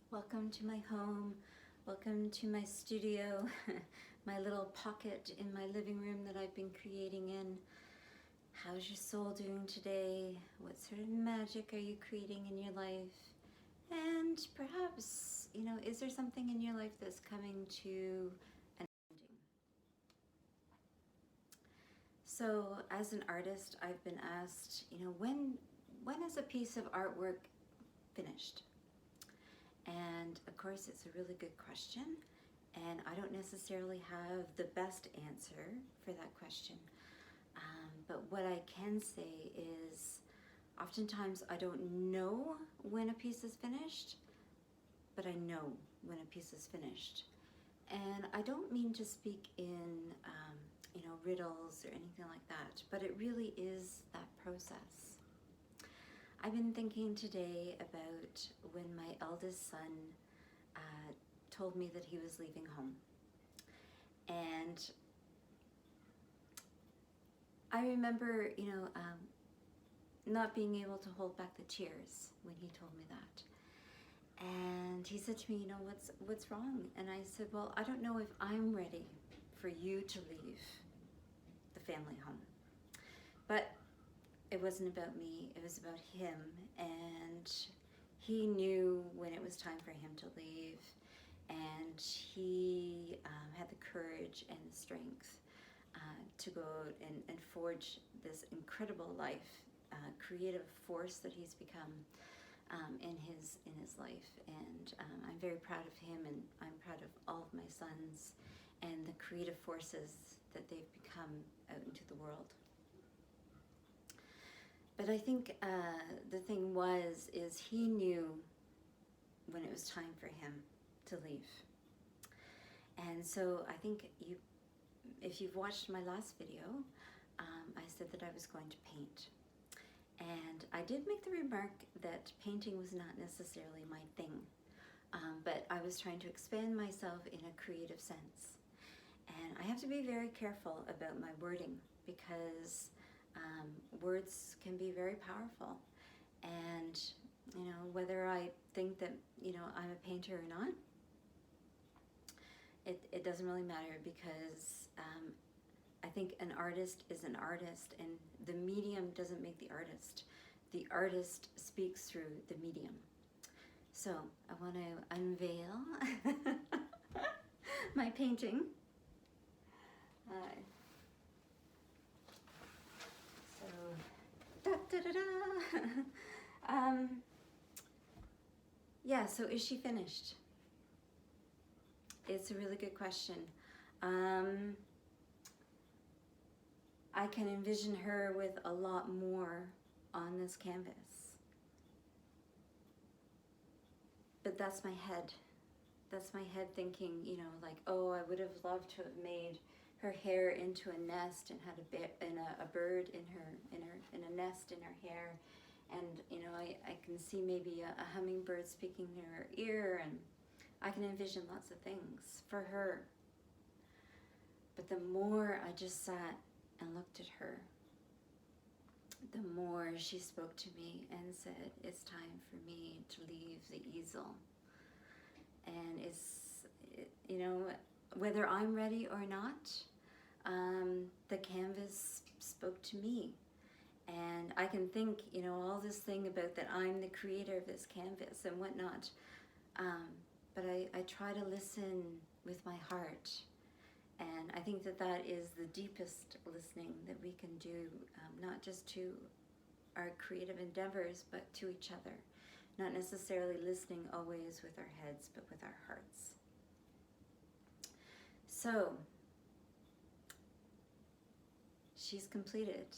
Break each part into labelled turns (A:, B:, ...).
A: Welcome to my home. Welcome to my studio, my little pocket in my living room that I've been creating in. How's your soul doing today? What sort of magic are you creating in your life? And perhaps, is there something in your life that's coming to an ending? So, as an artist, I've been asked, when is a piece of artwork finished? And of course, it's a really good question, and I don't necessarily have the best answer for that question. But what I can say is, oftentimes I don't know when a piece is finished, but I know when a piece is finished. And I don't mean to speak in, riddles or anything like that, but it really is that process. I've been thinking today about when my eldest son told me that he was leaving home. And I remember, not being able to hold back the tears when he told me that. And he said to me, what's wrong? And I said, well, I don't know if I'm ready for you to leave the family home. But it wasn't about me, it was about him. And he knew when it was time for him to leave. And he had the courage and the strength to go out and forge this incredible life, creative force that he's become in his life. And I'm very proud of him, and I'm proud of all of my sons and the creative forces that they've become out into the world. But I think the thing is he knew when it was time for him to leave. And so I think if you've watched my last video, I said that I was going to paint. And I did make the remark that painting was not necessarily my thing, but I was trying to expand myself in a creative sense. And I have to be very careful about my wording, because words can be very powerful. And, whether I think that, I'm a painter or not, it doesn't really matter, because I think an artist is an artist, and the medium doesn't make the artist. The artist speaks through the medium. So I want to unveil my painting. So is she finished? It's a really good question. I can envision her with a lot more on this canvas. But that's my head. That's my head thinking, oh, I would have loved to have made her hair into a nest and had a bird in a nest in her hair. And, I can see maybe a hummingbird speaking in her ear, and I can envision lots of things for her. But the more I just sat and looked at her, the more she spoke to me and said, it's time for me to leave the easel. And whether I'm ready or not, the canvas spoke to me. And I can think, all this thing about that I'm the creator of this canvas and whatnot. But I try to listen with my heart. And I think that is the deepest listening that we can do, not just to our creative endeavors, but to each other. Not necessarily listening always with our heads, but with our hearts. So, she's completed.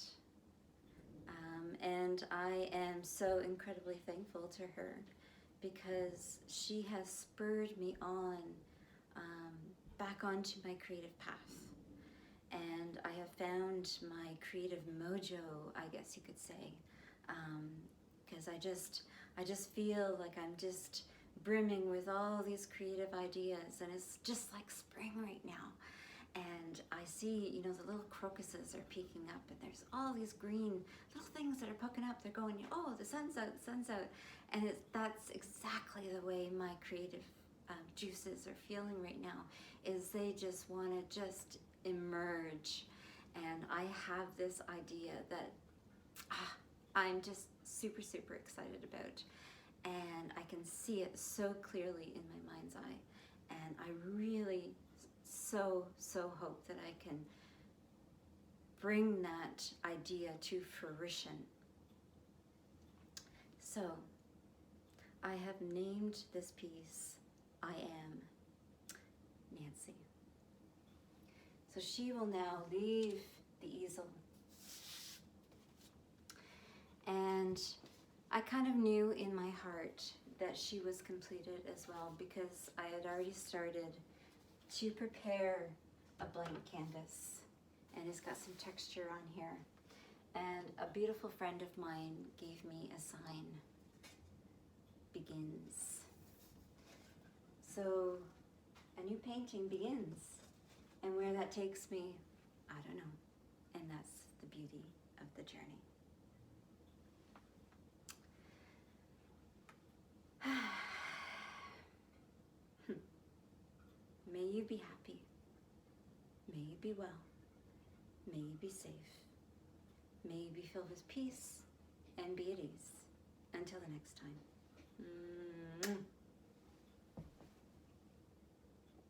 A: And I am so incredibly thankful to her, because she has spurred me on back onto my creative path. And I have found my creative mojo, I guess you could say, because I just feel like I'm just brimming with all these creative ideas, and it's just like spring right now. and I see, you know, the little crocuses are peeking up, and there's all these green little things that are poking up. They're going, oh, the sun's out, the sun's out. And that's exactly the way my creative juices are feeling right now, is they just want to just emerge. And I have this idea that I'm just super, super excited about. And I can see it so clearly in my mind's eye. And I really so hope that I can bring that idea to fruition. So I have named this piece, I Am Nancy. So she will now leave the easel. And I kind of knew in my heart that she was completed as well, because I had already started to prepare a blank canvas, and it's got some texture on here. And a beautiful friend of mine gave me a sign, begins. So a new painting begins, and where that takes me, I don't know. And that's the beauty of the journey. May you be happy. May you be well. May you be safe. May you be filled with peace and be at ease. Until the next time.